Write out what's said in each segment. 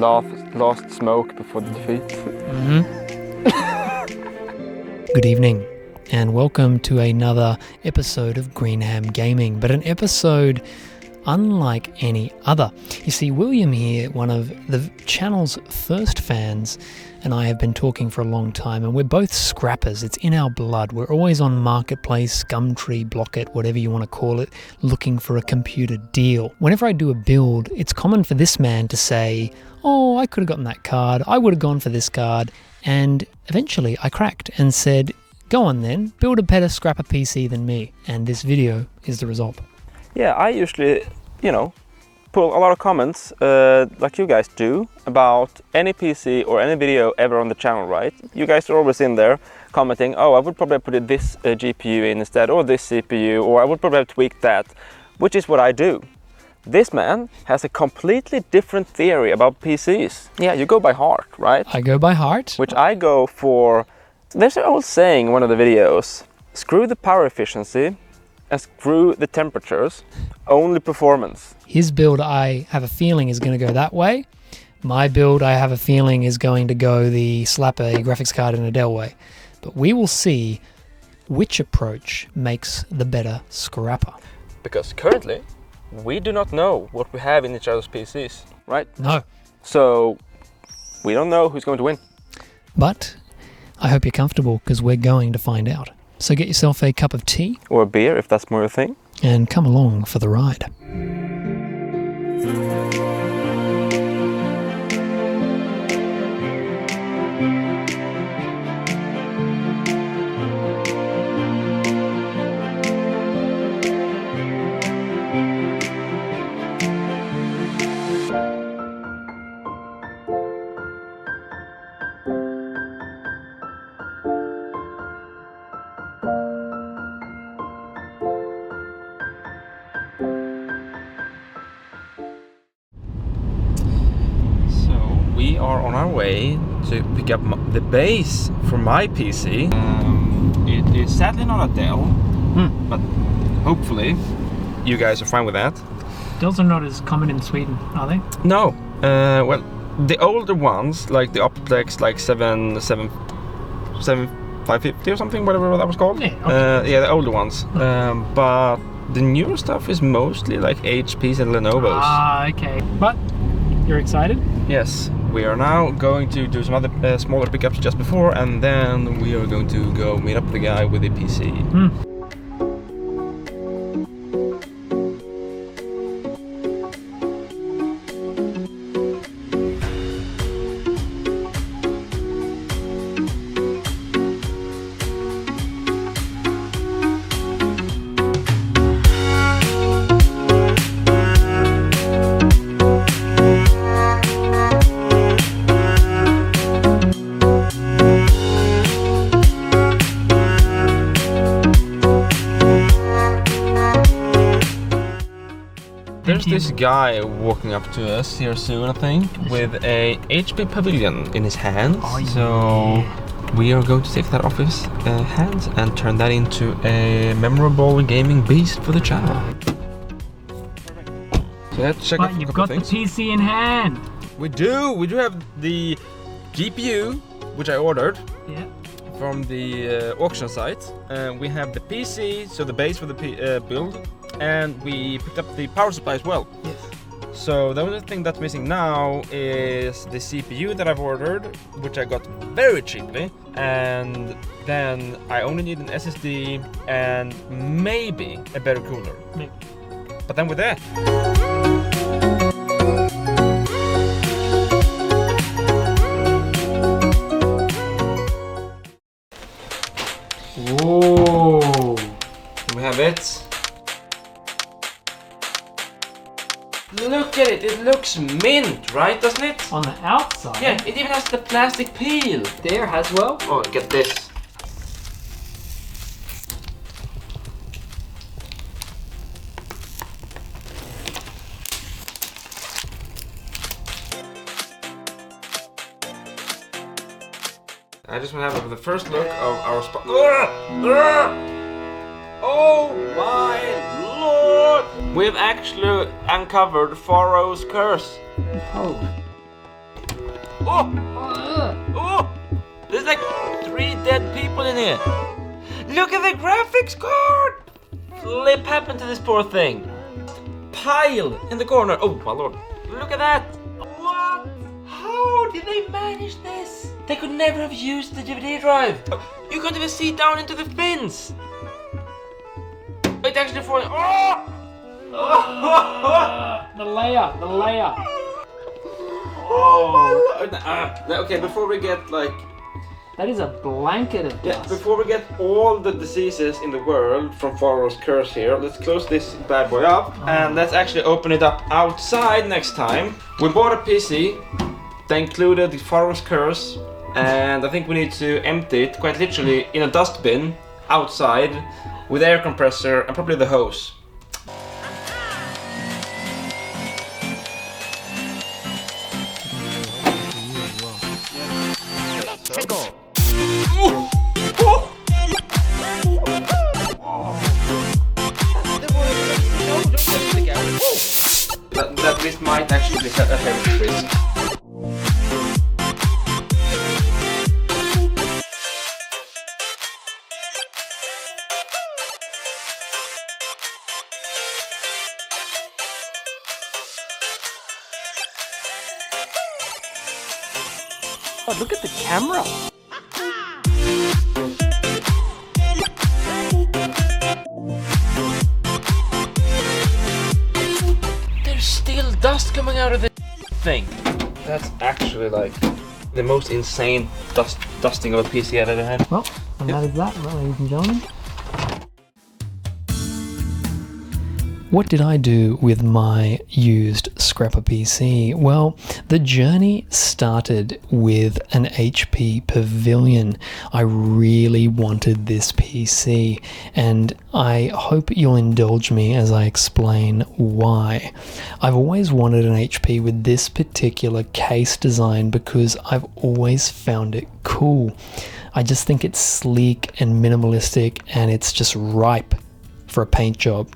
last smoke before the defeat. Good evening, and welcome to another episode of Greenham Gaming, but an episode unlike any other. You see, William here, one of the channel's first fans, and I have been talking for a long time, and we're both scrappers. It's in our blood. We're always on Marketplace, Gumtree, Blocket, whatever you want to call it, looking for a computer deal. Whenever I do a build, it's common for this man to say, oh, I could have gotten that card, I would have gone for this card, and eventually I cracked and said, go on then, build a better scrapper PC than me, and this video is the result. Yeah, I usually, pull a lot of comments, like you guys do, about any PC or any video ever on the channel, right? You guys are always in there commenting, oh, I would probably put this GPU in instead, or this CPU, or I would probably have tweaked that, which is what I do. This man has a completely different theory about PCs. Yeah, you go by heart, right? I go by heart. Which I go for, there's an old saying in one of the videos, screw the power efficiency, and screw the temperatures, only performance. His build, I have a feeling, is going to go that way. My build, I have a feeling, is going to go the slap a graphics card in a Dell way. But we will see which approach makes the better scrapper. Because currently, we do not know what we have in each other's PCs, right? No. So, we don't know who's going to win. But I hope you're comfortable, because we're going to find out. So get yourself a cup of tea. Or a beer, if that's more your thing. And come along for the ride. We are on our way to pick up the base for my PC. It is sadly not a Dell, but hopefully you guys are fine with that. Dells are not as common in Sweden, are they? No, well, the older ones, like the Optiplex, like 7550 or something, whatever that was called. Yeah, okay. Yeah, the older ones. But the newer stuff is mostly like HPs and Lenovo's. Ah, okay. But you're excited? Yes. We are now going to do some other smaller pickups just before, and then we are going to go meet up the guy with the PC. There's this guy walking up to us here soon, I think, with a HP Pavilion in his hands. Oh, so we are going to take that off his hands and turn that into a memorable gaming beast for the channel. So let's check out a you've couple got things. the PC in hand. We do have the GPU, which I ordered. Yeah. From the auction site. We have the PC, so the base for the build, and we picked up the power supply as well. Yes. So the only thing that's missing now is the CPU that I've ordered, which I got very cheaply, and then I only need an SSD and maybe a better cooler. Maybe. But then with that, Whoa! we have it. Look at it, it looks mint, right, doesn't it? On the outside? Yeah, it even has the plastic peel. There has well. Oh, get this. I just want to have the first look of our spot. Oh my lord! We've actually uncovered Pharaoh's curse. Oh. Oh! There's like 3 dead people in here. Look at the graphics card! Flip happened to this poor thing. Pile in the corner. Oh my lord. Look at that. What? How did they manage this? They could never have used the DVD drive. You can't even see down into the fins. It actually falling. Oh! The layer. Oh my lord. Okay, before we get like... That is a blanket of dust. Before we get all the diseases in the world from Pharaoh's curse here, let's close this bad boy up and let's actually open it up outside next time. We bought a PC that included the Pharaoh's curse, and I think we need to empty it quite literally in a dustbin outside with air compressor and probably the hose. That this might actually be a heavy risk. Oh, look at the camera. There's still dust coming out of the thing. That's actually like the most insane dusting of a PC I've ever had. Well, and that is that, ladies and gentlemen. What did I do with my used scrapper PC? Well, the journey started with an HP Pavilion. I really wanted this PC, and I hope you'll indulge me as I explain why. I've always wanted an HP with this particular case design because I've always found it cool. I just think it's sleek and minimalistic, and it's just ripe for a paint job.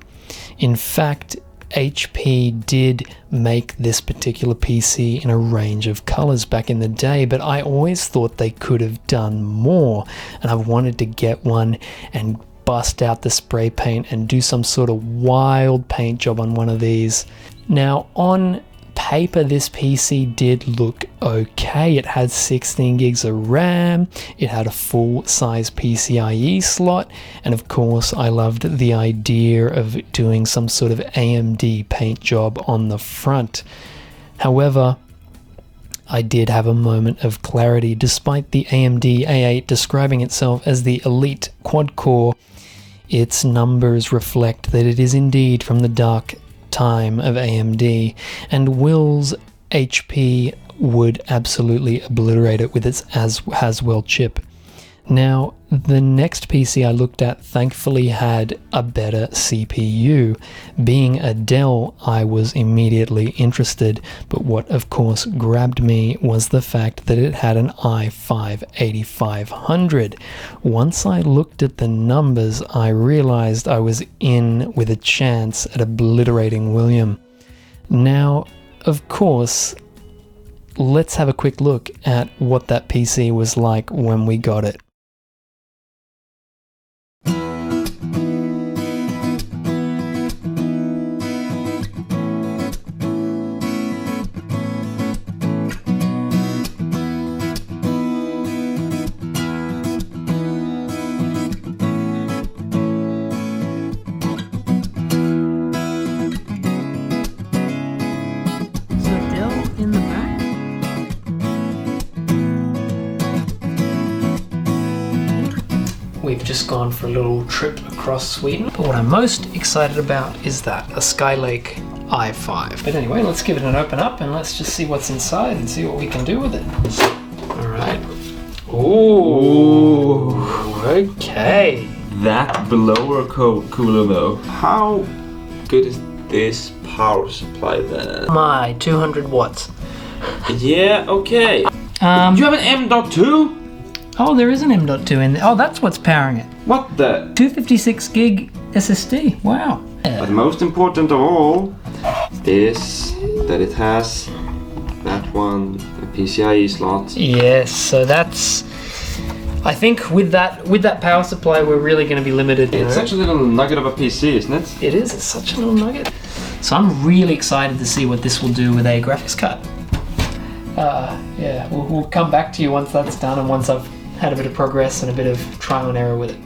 In fact, HP did make this particular PC in a range of colors back in the day, but I always thought they could have done more, and I've wanted to get one and bust out the spray paint and do some sort of wild paint job on one of these. Now, on paper, this PC did look okay. It had 16 gigs of RAM, it had a full-size PCIe slot, and of course I loved the idea of doing some sort of AMD paint job on the front. However, I did have a moment of clarity. Despite the AMD A8 describing itself as the elite quad-core, its numbers reflect that it is indeed from the dark time of AMD, and Will's HP would absolutely obliterate it with its Haswell chip. Now, the next PC I looked at thankfully had a better CPU. Being a Dell, I was immediately interested, but what of course grabbed me was the fact that it had an i5-8500. Once I looked at the numbers, I realized I was in with a chance at obliterating William. Now, of course, let's have a quick look at what that PC was like when we got it. We've just gone for a little trip across Sweden, but what I'm most excited about is that, a Skylake i5. But anyway, let's give it an open up and let's just see what's inside and see what we can do with it. Alright. Ooh, okay. That blower cooler though. How good is this power supply then? My 200 watts. Yeah, okay. You have an M.2? Oh, there is an M.2 in there. Oh, that's what's powering it. What the? 256 gig SSD. Wow. But most important of all is that it has that one, PCIe slot. Yes, so that's... I think with that power supply, we're really going to be limited. It's such a little nugget of a PC, isn't it? It is. It's such a little nugget. So I'm really excited to see what this will do with a graphics card. Yeah, we'll come back to you once that's done and once I've had a bit of progress and a bit of trial and error with it.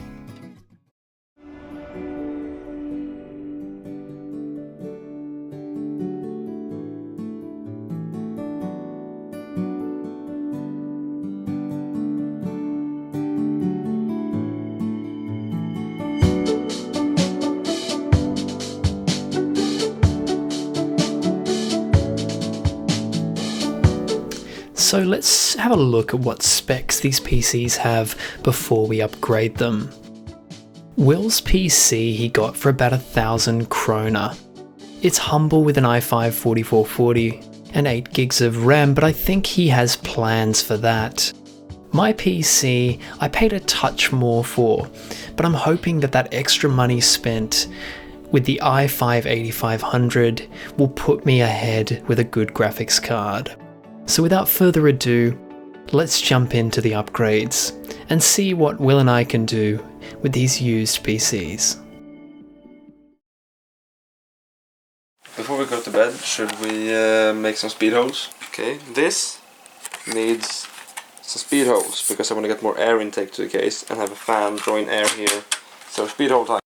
So let's have a look at what specs these PCs have before we upgrade them. Will's PC he got for about 1,000 kroner. It's humble with an i5-4440 and 8 gigs of RAM, but I think he has plans for that. My PC I paid a touch more for, but I'm hoping that extra money spent with the i5-8500 will put me ahead with a good graphics card. So without further ado, let's jump into the upgrades and see what Will and I can do with these used PCs. Before we go to bed, should we make some speed holes? Okay, this needs some speed holes because I want to get more air intake to the case and have a fan drawing air here. So speed hole time.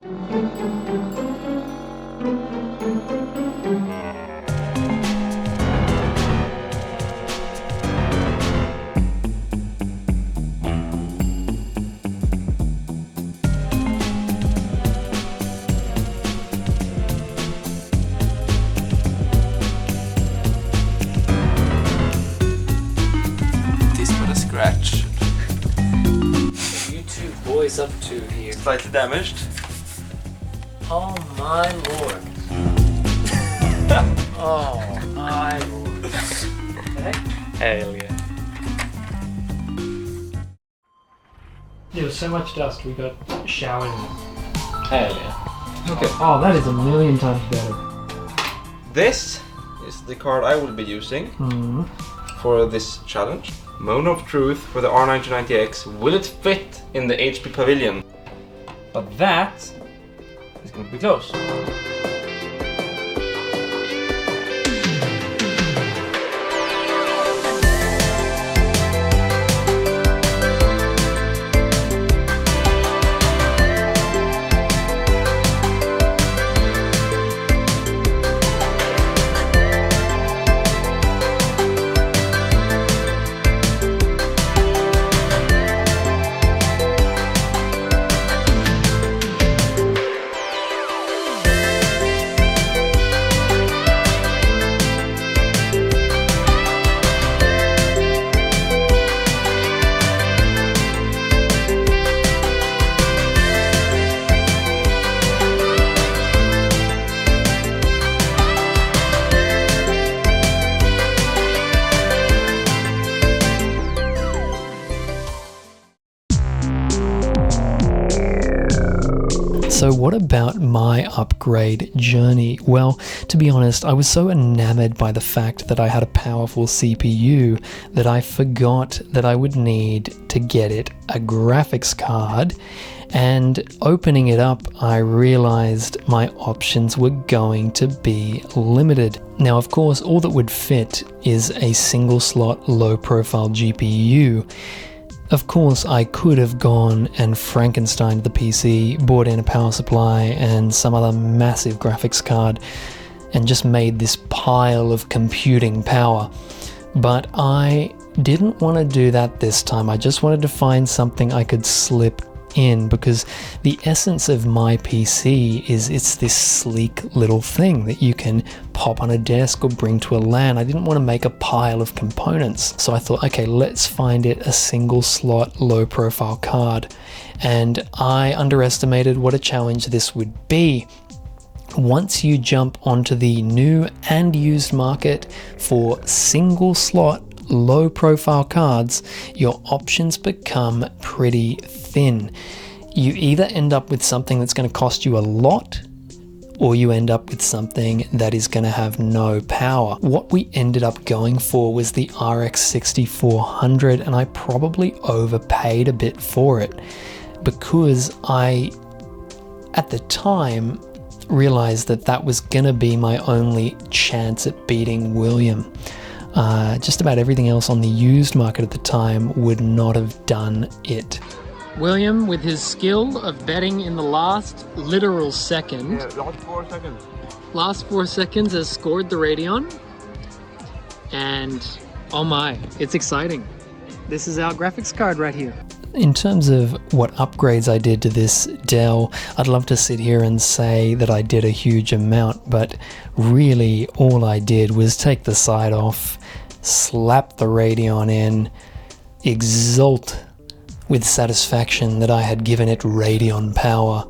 Up to here. Slightly damaged. Oh my lord. Oh my lord. Okay. Hell yeah. There was so much dust we got showered in it. Hell yeah. Okay. Oh, that is a million times better. This is the card I will be using for this challenge. Moment of truth for the R9090X. Will it fit in the HP Pavilion? But that is going to be close. So what about my upgrade journey? Well, to be honest, I was so enamored by the fact that I had a powerful CPU that I forgot that I would need to get it a graphics card, and opening it up I realized my options were going to be limited. Now of course all that would fit is a single slot low profile GPU. Of course, I could have gone and Frankensteined the PC, bought in a power supply and some other massive graphics card, and just made this pile of computing power. But I didn't want to do that this time. I just wanted to find something I could slip in, because the essence of my PC is it's this sleek little thing that you can pop on a desk or bring to a LAN. I didn't want to make a pile of components, so I thought, okay, let's find it a single slot low profile card. And I underestimated what a challenge this would be. Once you jump onto the new and used market for single slot low profile cards, your options become pretty thin. You either end up with something that's going to cost you a lot, or you end up with something that is going to have no power. What we ended up going for was the RX 6400, and I probably overpaid a bit for it because I, at the time, realized that that was going to be my only chance at beating William. Just about everything else on the used market at the time would not have done it. William, with his skill of betting in the last literal second. Yeah, last 4 seconds. Last 4 seconds has scored the Radeon. And oh my, it's exciting. This is our graphics card right here. In terms of what upgrades I did to this Dell, I'd love to sit here and say that I did a huge amount, but really all I did was take the side off, slap the Radeon in, exult with satisfaction that I had given it Radeon power,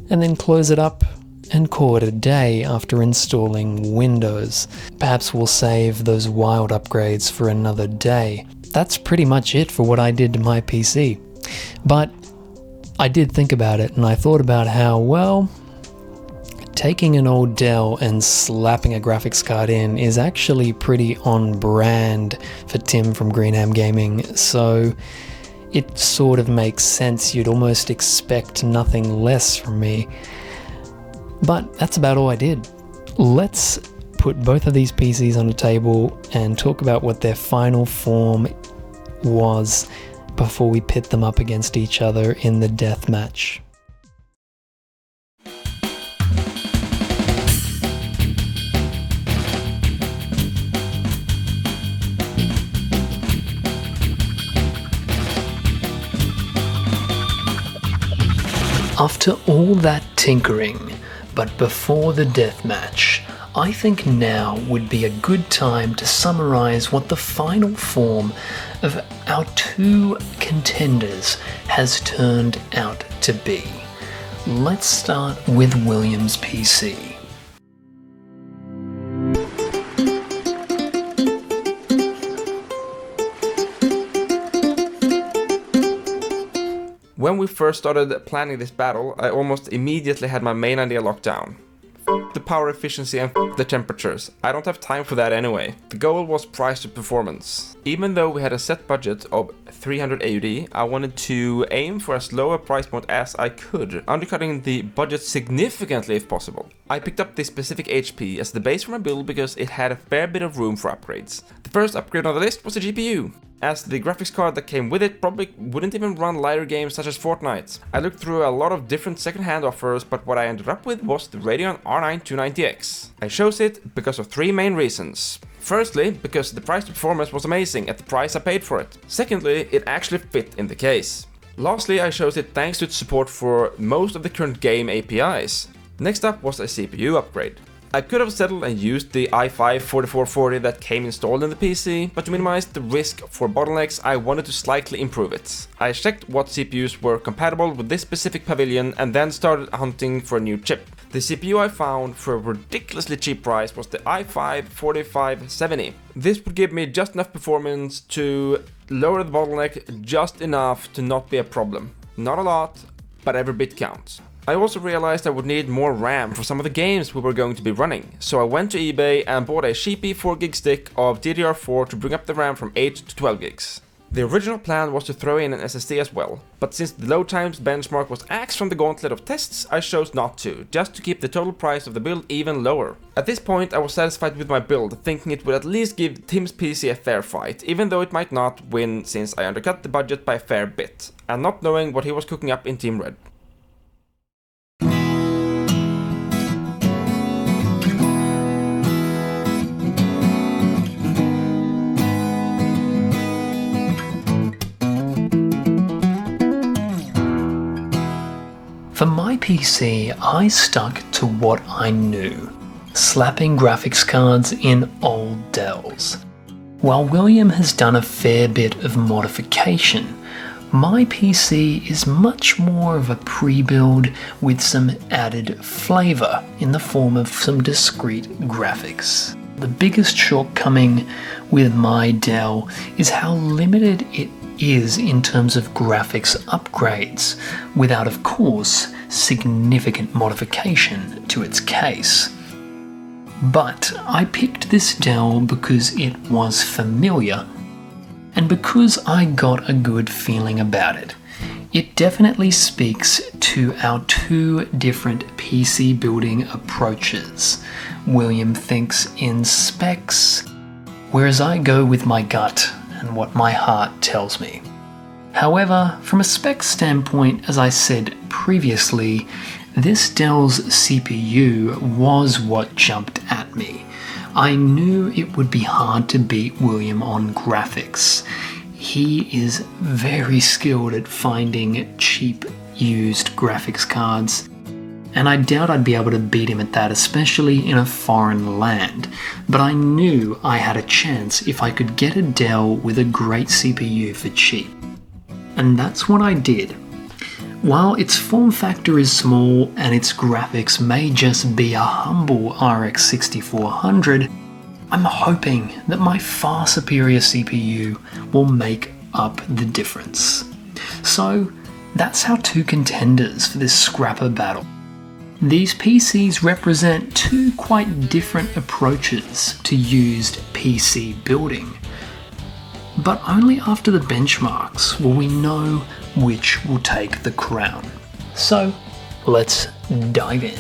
and then close it up and call it a day after installing Windows. Perhaps we'll save those wild upgrades for another day. That's pretty much it for what I did to my PC. But I did think about it, and I thought about how, well, taking an old Dell and slapping a graphics card in is actually pretty on brand for Tim from Greenham Gaming, so it sort of makes sense. You'd almost expect nothing less from me. But that's about all I did. Let's put both of these PCs on a table and talk about what their final form was before we pit them up against each other in the death match. After all that tinkering, but before the deathmatch, I think now would be a good time to summarize what the final form of our two contenders has turned out to be. Let's start with William's PC. When we first started planning this battle, I almost immediately had my main idea locked down. The power efficiency and the temperatures. I don't have time for that anyway. The goal was price to performance. Even though we had a set budget of 300 AUD, I wanted to aim for as low a price point as I could, undercutting the budget significantly if possible. I picked up this specific HP as the base for my build because it had a fair bit of room for upgrades. The first upgrade on the list was the GPU, as the graphics card that came with it probably wouldn't even run lighter games such as Fortnite. I looked through a lot of different second-hand offers, but what I ended up with was the Radeon R9 290X. I chose it because of three main reasons. Firstly, because the price to performance was amazing at the price I paid for it. Secondly, it actually fit in the case. Lastly, I chose it thanks to its support for most of the current game APIs. Next up was a CPU upgrade. I could have settled and used the i5 4440 that came installed in the PC, but to minimize the risk for bottlenecks, I wanted to slightly improve it. I checked what CPUs were compatible with this specific pavilion and then started hunting for a new chip. The CPU I found for a ridiculously cheap price was the i5 4570. This would give me just enough performance to lower the bottleneck just enough to not be a problem. Not a lot, but every bit counts. I also realized I would need more RAM for some of the games we were going to be running, so I went to eBay and bought a cheapy 4GB stick of DDR4 to bring up the RAM from 8 to 12 gigs. The original plan was to throw in an SSD as well, but since the load times benchmark was axed from the gauntlet of tests, I chose not to, just to keep the total price of the build even lower. At this point I was satisfied with my build, thinking it would at least give Tim's PC a fair fight, even though it might not win since I undercut the budget by a fair bit, and not knowing what he was cooking up in Team Red. For my PC, I stuck to what I knew, slapping graphics cards in old Dells. While William has done a fair bit of modification, my PC is much more of a pre-build with some added flavour in the form of some discrete graphics. The biggest shortcoming with my Dell is how limited it is in terms of graphics upgrades, without, of course, significant modification to its case. But I picked this Dell because it was familiar, and because I got a good feeling about it. It definitely speaks to our two different PC building approaches. William thinks in specs, whereas I go with my gut and what my heart tells me. However, from a spec standpoint, as I said previously, this Dell's CPU was what jumped at me. I knew it would be hard to beat William on graphics. He is very skilled at finding cheap, used graphics cards, and I doubt I'd be able to beat him at that, especially in a foreign land. But I knew I had a chance if I could get a Dell with a great CPU for cheap. And that's what I did. While its form factor is small and its graphics may just be a humble RX 6400, I'm hoping that my far superior CPU will make up the difference. So that's our two contenders for this scrapper battle. These PCs represent two quite different approaches to used PC building. But only after the benchmarks will we know which will take the crown. So let's dive in.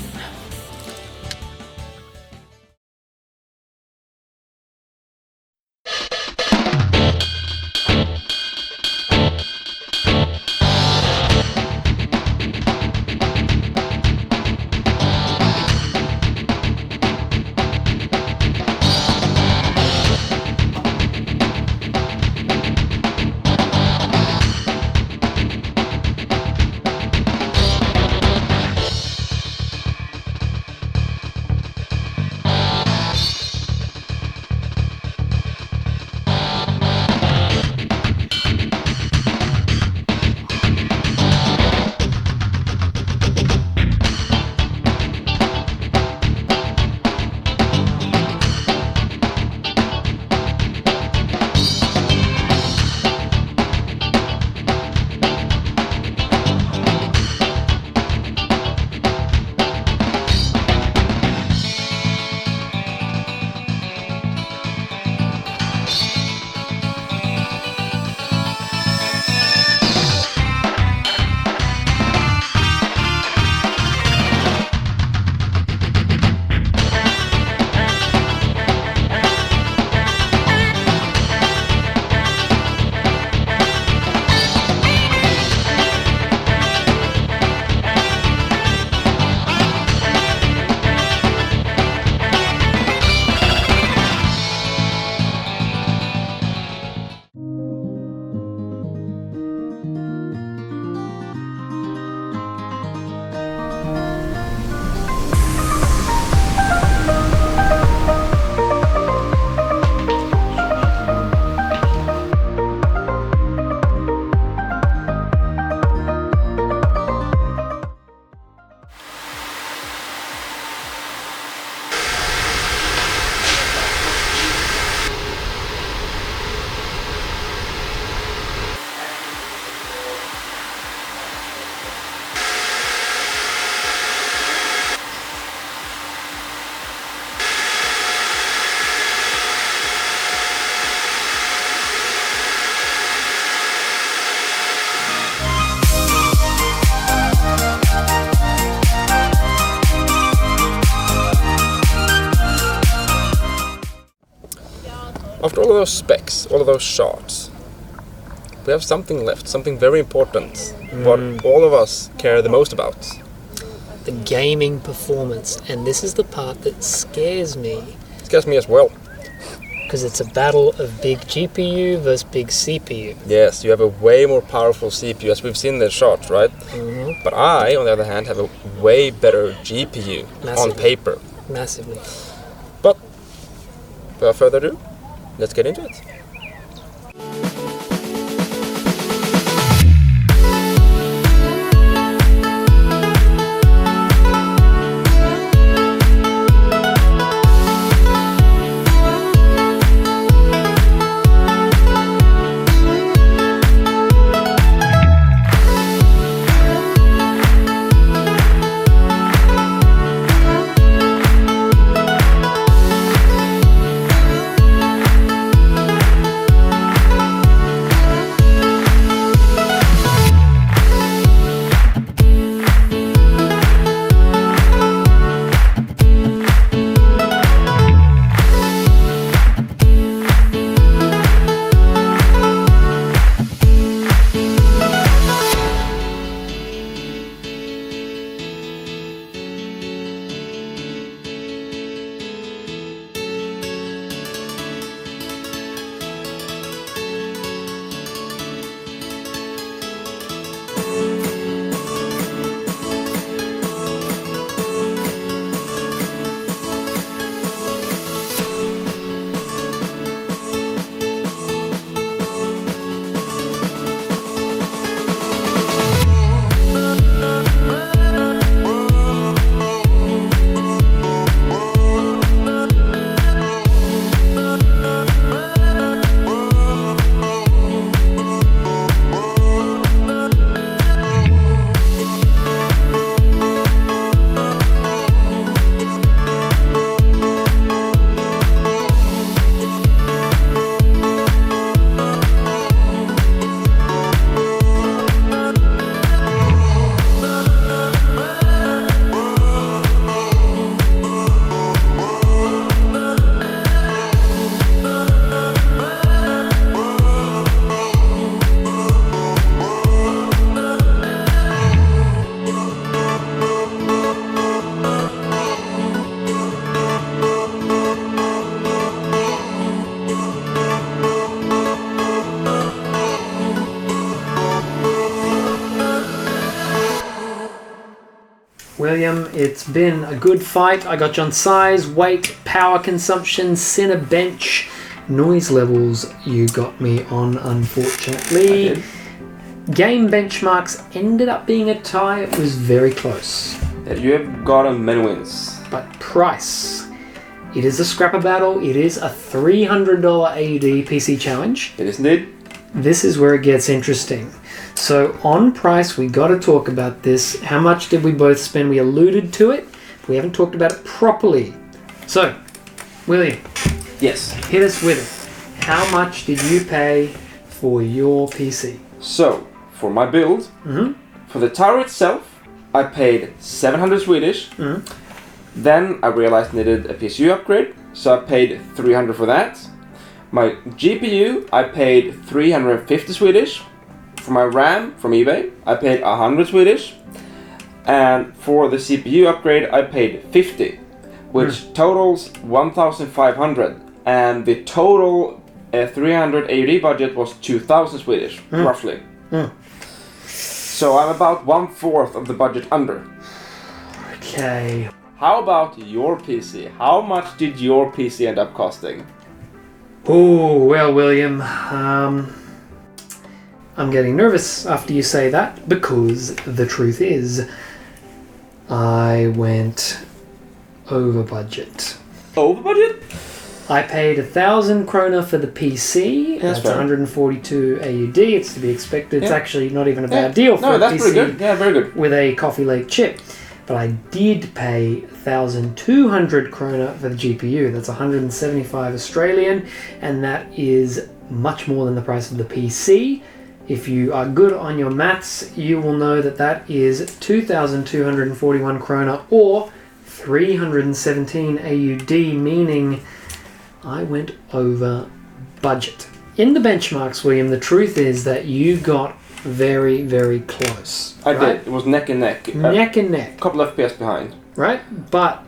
After all of those specs, all of those shots, we have something left, something very important, what all of us care the most about. The gaming performance, and this is the part that scares me. It scares me as well. Because it's a battle of big GPU versus big CPU. Yes, you have a way more powerful CPU, as we've seen in the shots, right? Mm-hmm. But I, on the other hand, have a way better GPU on paper. Massively. But, without further ado, let's get into it. William, it's been a good fight. I got you on size, weight, power consumption, Cinebench, noise levels. You got me on, unfortunately. I did. Game benchmarks ended up being a tie. It was very close. Yeah, you have gotten many wins. But price. It is a scrapper battle. It is a $300 AUD PC challenge. It is indeed. This is where it gets interesting. So on price, we got to talk about this. How much did we both spend? We alluded to it. We haven't talked about it properly. So, William. Yes. Hit us with it. How much did you pay for your PC? So, for my build, for the tower itself, I paid 700 Swedish. Then I realized I needed a PSU upgrade, so I paid 300 for that. My GPU, I paid 350 Swedish. For my RAM from eBay, I paid 100 Swedish. And for the CPU upgrade, I paid 50, which totals 1,500. And the total 300 AUD budget was 2,000 Swedish, roughly. So I'm about 1/4 of the budget under. Okay. How about your PC? How much did your PC end up costing? Oh, well, William, I'm getting nervous after you say that, because the truth is, I went over budget. Over budget? I paid 1,000 krona for the PC. That's fair. 142 AUD. It's to be expected. It's Yeah. actually not even a bad deal for a that's PC pretty good. Yeah, very good. with a Coffee Lake chip. But I did pay 1,200 krona for the GPU. That's 175 Australian, and that is much more than the price of the PC. If you are good on your maths, you will know that that is 2,241 krona or 317 AUD, meaning I went over budget. In the benchmarks, William, the truth is that you got very, very close. I did. It was neck and neck. Neck and neck. A couple of FPS behind. Right? But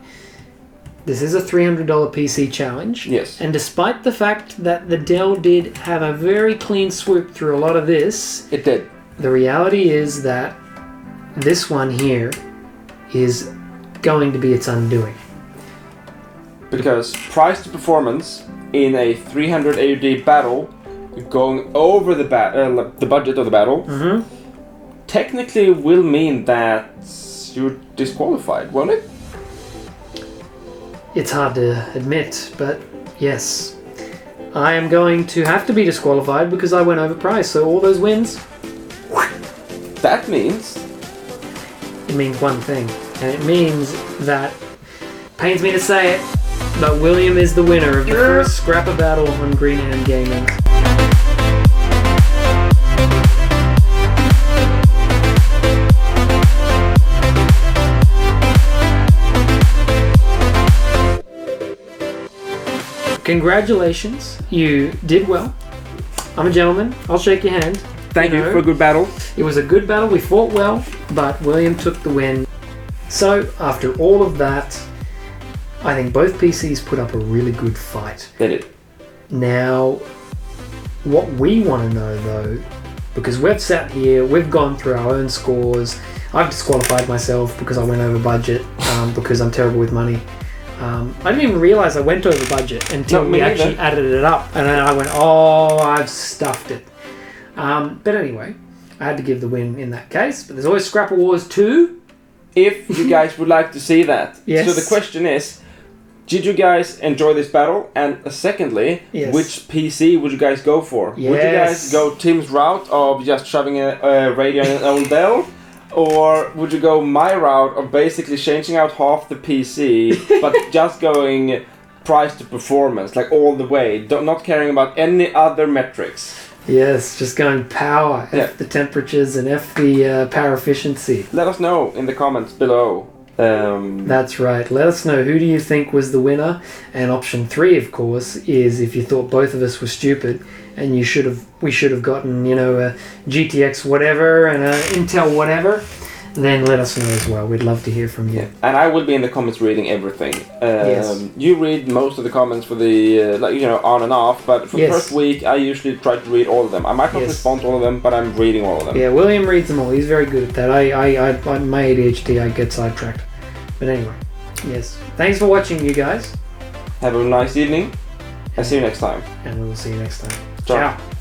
this is a $300 PC challenge. Yes. And despite the fact that the Dell did have a very clean swoop through a lot of this, It did. the reality is that this one here is going to be its undoing. Because price to performance in a 300 AUD battle, going over the budget of the battle, technically will mean that you're disqualified, won't it? It's hard to admit, but yes. I am going to have to be disqualified because I went over price, so all those wins, That means it means one thing. And it means that, pains me to say it, but William is the winner of the first scrapper battle on Greenham Gaming. Congratulations, you did well. I'm a gentleman, I'll shake your hand. thank you for a good battle. It was a good battle, we fought well, but William took the win. So, after all of that, I think both PCs put up a really good fight. They did. Now, what we want to know though, because we've sat here, we've gone through our own scores, I've disqualified myself because I went over budget, because I'm terrible with money. I didn't even realise I went over budget until we actually added it up, and then I went, oh, I've stuffed it. But anyway, I had to give the win in that case, but there's always Scrapyard Wars 2. If you guys would like to see that. Yes. So the question is, did you guys enjoy this battle? And secondly, Yes. which PC would you guys go for? Would you Yes. guys go Tim's route of just shoving a radio in an old Dell? Or would you go my route of basically changing out half the PC, but just going price to performance, like all the way, not caring about any other metrics? Yes, just going power, F the temperatures and F the power efficiency. Let us know in the comments below. That's right. Let us know, who do you think was the winner? And option 3, of course, is if you thought both of us were stupid and we should have gotten, a GTX whatever and a Intel whatever. then let us know as well. We'd love to hear from you. And I will be in the comments reading everything. Yes. You read most of the comments for the on and off, but for the first week I usually try to read all of them. I might not respond to all of them, but I'm reading all of them. Yeah, William reads them all. He's very good at that. I my ADHD, I get sidetracked. But anyway, yes. Thanks for watching, you guys. Have a nice evening, and see you next time. And we will see you next time. Ciao. Ciao.